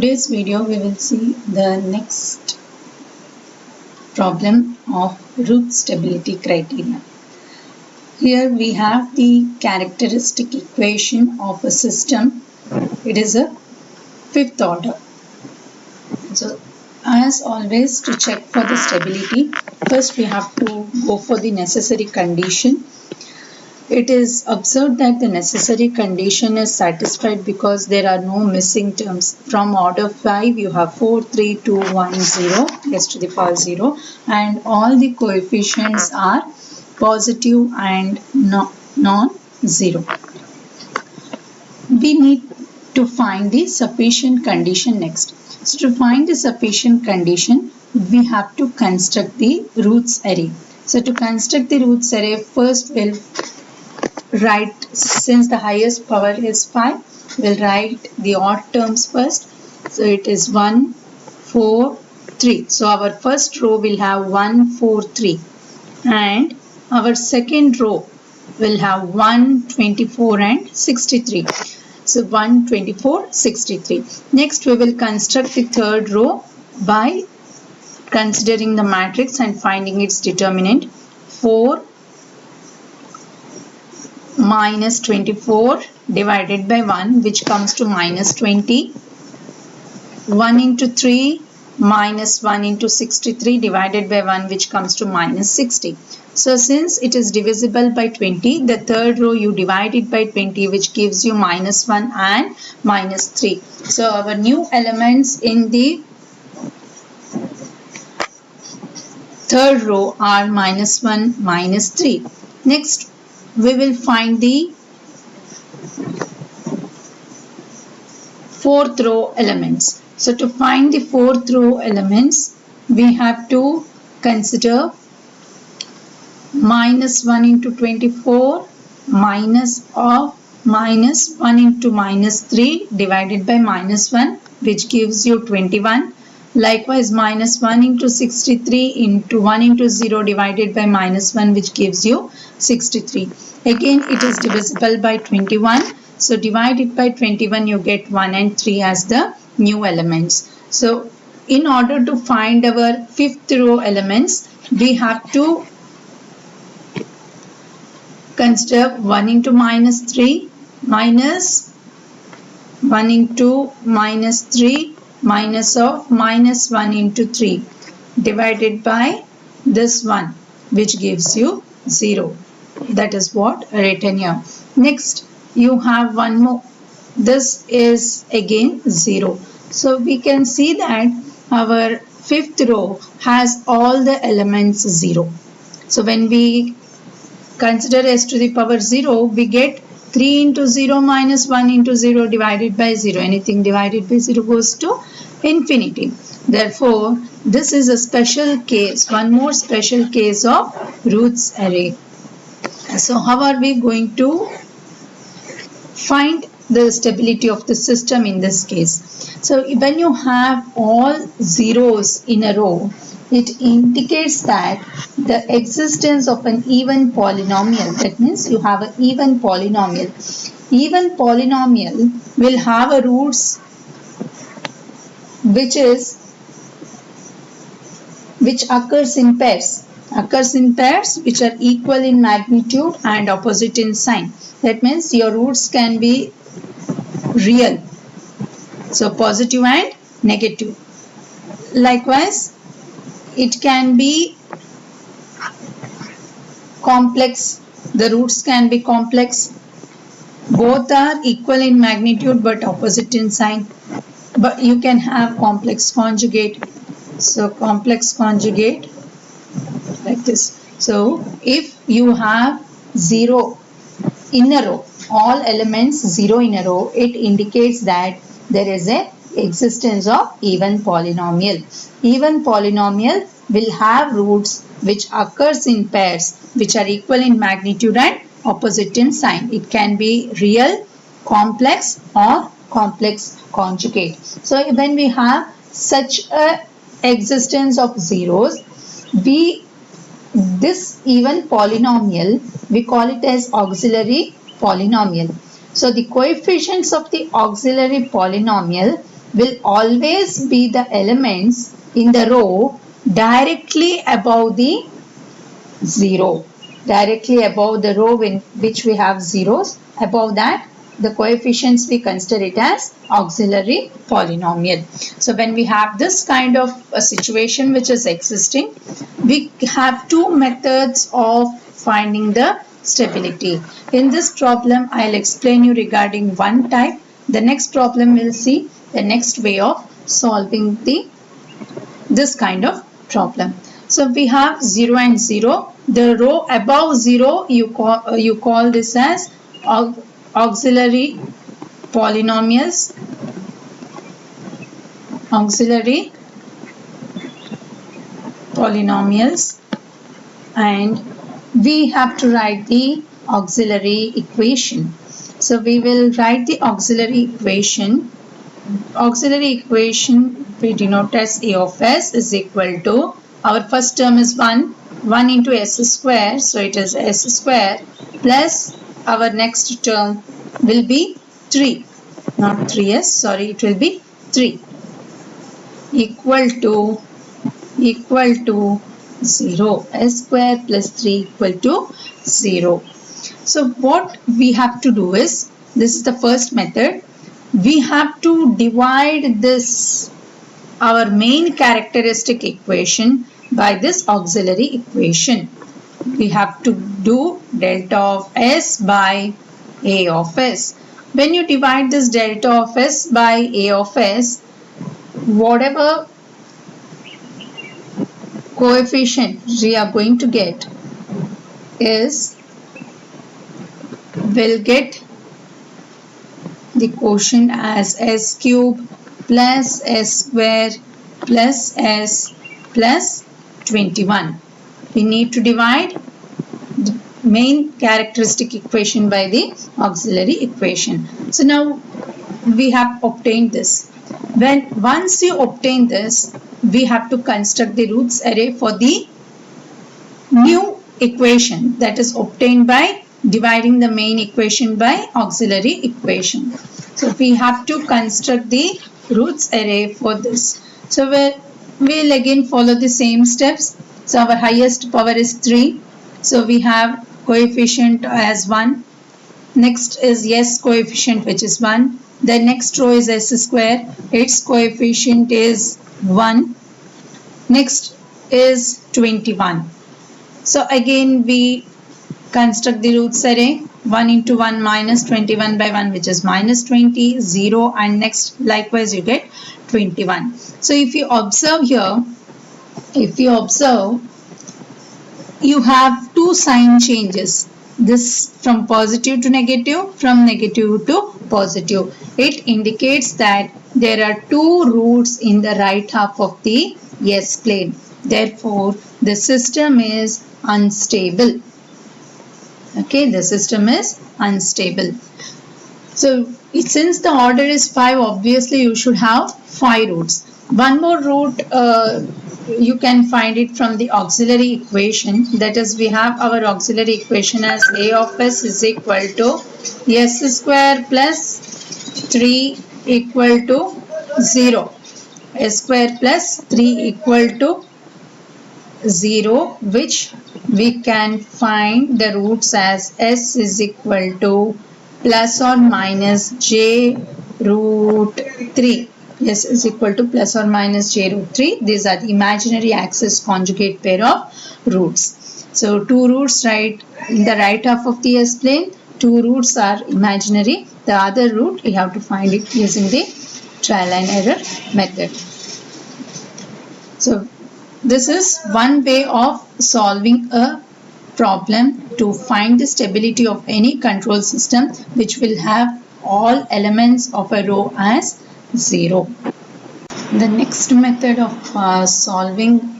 today's video we will see the next problem of root stability criteria. Here we have the characteristic equation of a system. It is a fifth order. So as always, to check for the stability, first we have to go for the necessary condition. It is observed that the necessary condition is satisfied because there are no missing terms. From order 5 you have 4, 3, 2, 1, 0, s to the power 0, and all the coefficients are positive and non-zero. We need to find the sufficient condition next. So to find the sufficient condition, we have to construct the roots array. So to construct the roots array, first we'll write, since the highest power is 5, we'll write the odd terms first. So it is 1, 4, 3. So our first row will have 1, 4, 3, and our second row will have 1, 24 and 63. So 1, 24, 63. Next we will construct the third row by considering the matrix and finding its determinant. 4 minus 24 divided by 1, which comes to minus 20. 1 into 3 minus 1 into 63 divided by 1, which comes to minus 60. So since it is divisible by 20, the third row you divide it by 20, which gives you minus 1 and minus 3. So our new elements in the third row are minus 1, minus 3. Next we will find the fourth row elements. So to find the fourth row elements, we have to consider minus 1 into 24 minus 1 into minus 3 divided by minus 1, which gives you 21. Likewise, minus 1 into 63 into 1 into 0 divided by minus 1, which gives you 63. Again, it is divisible by 21. So divide it by 21, you get 1 and 3 as the new elements. So in order to find our fifth row elements, we have to consider 1 into minus 3 minus 1 into minus 3 minus of minus 1 into 3 divided by this one, which gives you 0. That is what written here. Next you have one more. This is again 0. So we can see that our fifth row has all the elements 0. So when we consider s to the power 0, we get 3 into 0 minus 1 into 0 divided by 0. Anything divided by 0 goes to infinity. Therefore, this is a special case, one more special case of roots array. So how are we going to find the stability of the system in this case? So when you have all zeros in a row, it indicates that the existence of an even polynomial. That means you have an even polynomial. Even polynomial will have a roots which occurs in pairs. Occurs in pairs which are equal in magnitude and opposite in sign. That means your roots can be real. So positive and negative. Likewise, it can be complex. The roots can be complex. Both are equal in magnitude but opposite in sign. But you can have complex conjugate. So complex conjugate like this. So if you have 0 in a row, all elements 0 in a row, it indicates that there is a existence of even polynomial. Even polynomial will have roots which occurs in pairs which are equal in magnitude and opposite in sign. It can be real, complex or complex conjugate. So when we have such a existence of zeros, this even polynomial, we call it as auxiliary polynomial. So the coefficients of the auxiliary polynomial will always be the elements in the row directly above the 0. Directly above the row in which we have zeros. Above that, the coefficients we consider it as auxiliary polynomial. So when we have this kind of a situation which is existing, we have two methods of finding the stability. In this problem, I'll explain you regarding one type. The next problem we'll see the next way of solving this kind of problem. So we have 0 and 0. The row above 0 you call this as auxiliary polynomials. Auxiliary polynomials, and we have to write the auxiliary equation. So we will write the auxiliary equation. Auxiliary equation we denote as A of s is equal to, our first term is 1 into s square, so it is s square plus our next term will be 3, not 3s, sorry, it will be 3, equal to 0. S square plus 3 equal to 0. So what we have to do is, this is the first method, we have to divide this, our main characteristic equation, by this auxiliary equation. We have to do delta of s by A of s. When you divide this delta of s by A of s, whatever coefficient we are going to get is, will get the quotient as s cube plus s square plus s plus 21. We need to divide the main characteristic equation by the auxiliary equation. So now we have obtained this. Once you obtain this, we have to construct the roots array for the new equation, that is obtained by dividing the main equation by auxiliary equation. So we have to construct the roots array for this. So we'll again follow the same steps. So our highest power is 3. So we have coefficient as 1. Next is s coefficient, which is 1. The next row is s square. Its coefficient is 1. Next is 21. So again we construct the roots array. 1 into 1 minus 21 by 1, which is minus 20, 0, and next likewise you get 21. So if you observe here, you have two sign changes. This from positive to negative, from negative to positive. It indicates that there are two roots in the right half of the S plane. Therefore, the system is unstable. Okay, the system is unstable. So since the order is 5, obviously you should have 5 roots. One more root you can find it from the auxiliary equation. That is, we have our auxiliary equation as A of s is equal to s square plus 3 equal to 0. S square plus 3 equal to 0, which we can find the roots as s is equal to plus or minus j root 3. S is equal to plus or minus j root 3. These are the imaginary axis conjugate pair of roots. So two roots right in the right half of the S plane. Two roots are imaginary. The other root we have to find it using the trial and error method. So this is one way of solving a problem to find the stability of any control system which will have all elements of a row as 0. The next method of solving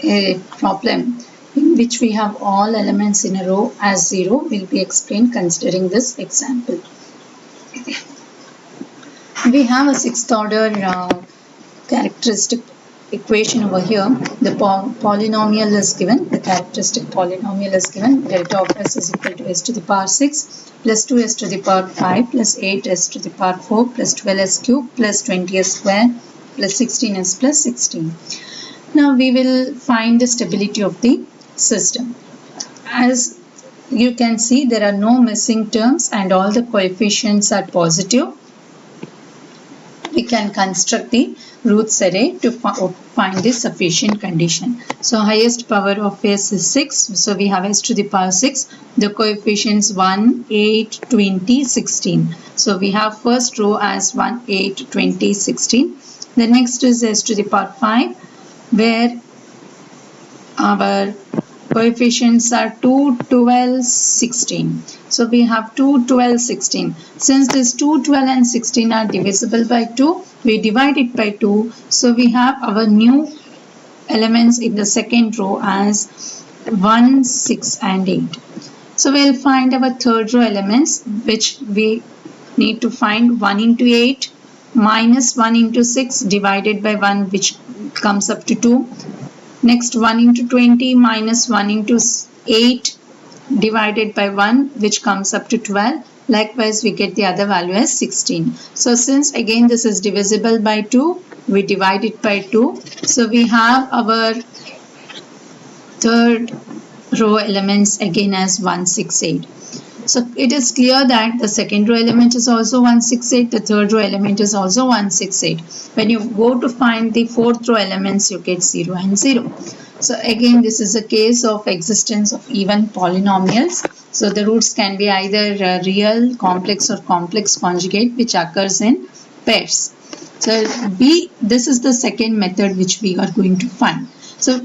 a problem in which we have all elements in a row as 0 will be explained considering this example. We have a 6th order characteristic equation over here, the polynomial is given, the characteristic polynomial is given, delta of s is equal to s to the power 6 plus 2s to the power 5 plus 8s to the power 4 plus 12s cube plus 20s square plus 16s plus 16. Now we will find the stability of the system. As you can see, there are no missing terms and all the coefficients are positive. We can construct the roots array to find the sufficient condition. So highest power of s is 6. So we have s to the power 6. The coefficients 1, 8, 20, 16. So we have first row as 1, 8, 20, 16. The next is s to the power 5, where our coefficients are 2, 12, 16. So we have 2, 12, 16. Since this 2, 12 and 16 are divisible by 2, we divide it by 2. So we have our new elements in the second row as 1, 6 and 8. So we'll find our third row elements, which we need to find 1 into 8 minus 1 into 6 divided by 1, which comes up to 2. Next 1 into 20 minus 1 into 8 divided by 1, which comes up to 12. Likewise, we get the other value as 16. So since again this is divisible by 2, we divide it by 2. So we have our third row elements again as 1, 6, 8. So it is clear that the second row element is also 1, 6, 8. The third row element is also 1, 6, 8. When you go to find the fourth row elements, you get 0 and 0. So again, this is a case of existence of even polynomials. So the roots can be either real, complex or complex conjugate, which occurs in pairs. So this is the second method which we are going to find. So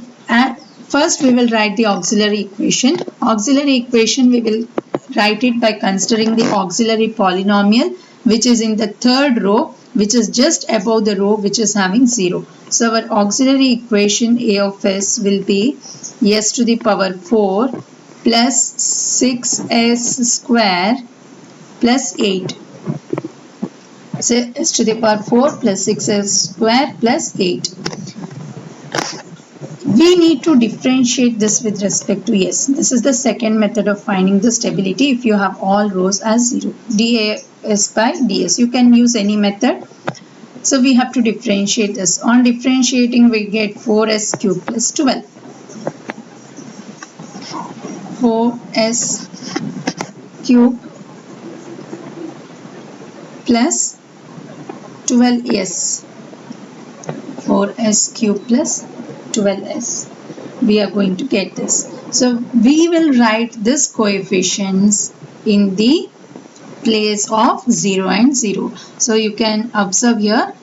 first we will write the auxiliary equation. Auxiliary equation we will write it by considering the auxiliary polynomial, which is in the third row, which is just above the row which is having 0. So our auxiliary equation A of s will be s to the power 4 plus 6s square plus 8. So s to the power 4 plus 6s square plus 8. We need to differentiate this with respect to s. This is the second method of finding the stability if you have all rows as 0. das by ds. You can use any method. So we have to differentiate this. On differentiating, we get 4s cube plus 12. 4s cube plus 12s. 4s cube plus 12s. We are going to get this. So we will write this coefficients in the place of 0 and 0. So you can observe here,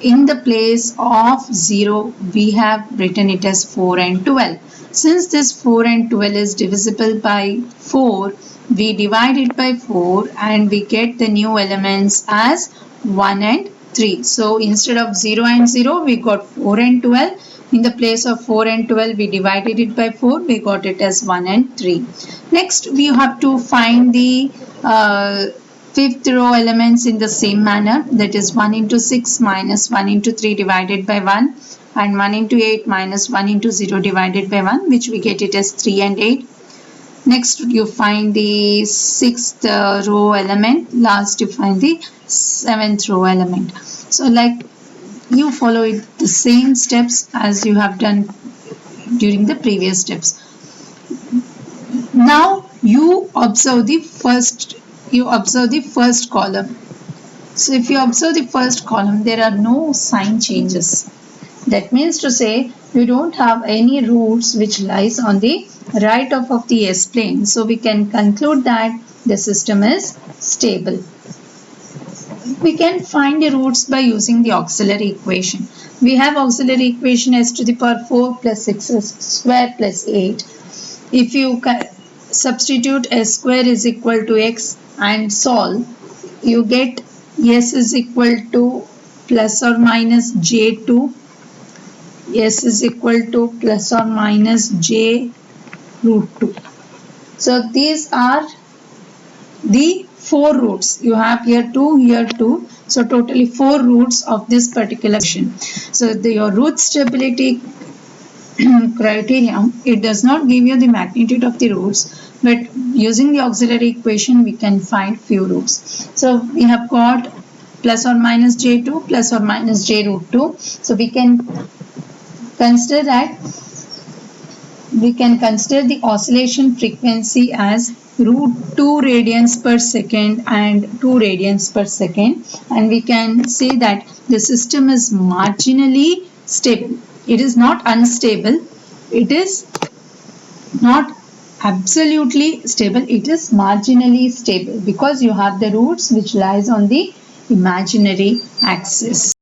in the place of 0 we have written it as 4 and 12. Since this 4 and 12 is divisible by 4, we divide it by 4 and we get the new elements as 1 and 3. So instead of 0 and 0, we got 4 and 12. In the place of 4 and 12, we divided it by 4. We got it as 1 and 3. Next, we have to find the fifth row elements in the same manner. That is 1 into 6 minus 1 into 3 divided by 1. And 1 into 8 minus 1 into 0 divided by 1, which we get it as 3 and 8. Next, you find the sixth row element. Last, you find the seventh row element. So like you follow it the same steps as you have done during the previous steps. Now you observe the first column. So if you observe the first column, there are no sign changes. That means to say you don't have any roots which lies on the right of the S-plane. So we can conclude that the system is stable. We can find the roots by using the auxiliary equation. We have auxiliary equation s to the power 4 plus 6s square plus 8. If you substitute s square is equal to x and solve, you get s is equal to plus or minus j2. S is equal to plus or minus j root 2. So these are the 4 roots. You have here 2, here 2. So totally 4 roots of this particular equation. So your root stability criterion, it does not give you the magnitude of the roots, but using the auxiliary equation we can find few roots. So we have got plus or minus j2 plus or minus j root 2. So we can consider the oscillation frequency as root 2 radians per second and 2 radians per second, and we can say that the system is marginally stable. It is not unstable, it is not absolutely stable, it is marginally stable because you have the roots which lies on the imaginary axis.